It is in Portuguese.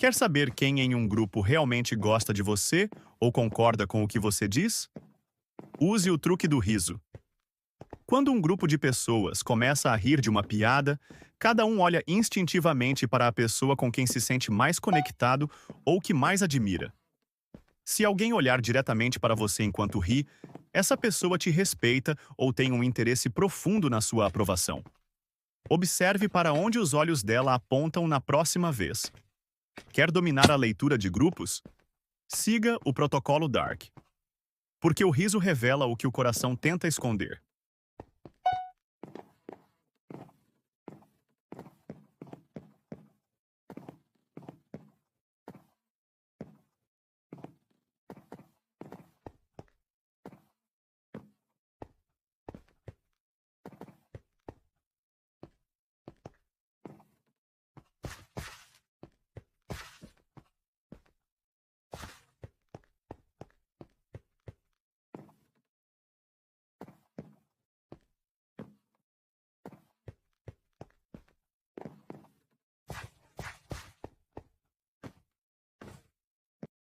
Quer saber quem em um grupo realmente gosta de você ou concorda com o que você diz? Use o truque do riso. Quando um grupo de pessoas começa a rir de uma piada, cada um olha instintivamente para a pessoa com quem se sente mais conectado ou que mais admira. Se alguém olhar diretamente para você enquanto ri, essa pessoa te respeita ou tem um interesse profundo na sua aprovação. Observe para onde os olhos dela apontam na próxima vez. Quer dominar a leitura de grupos? Siga o protocolo Dark. Porque o riso revela o que o coração tenta esconder.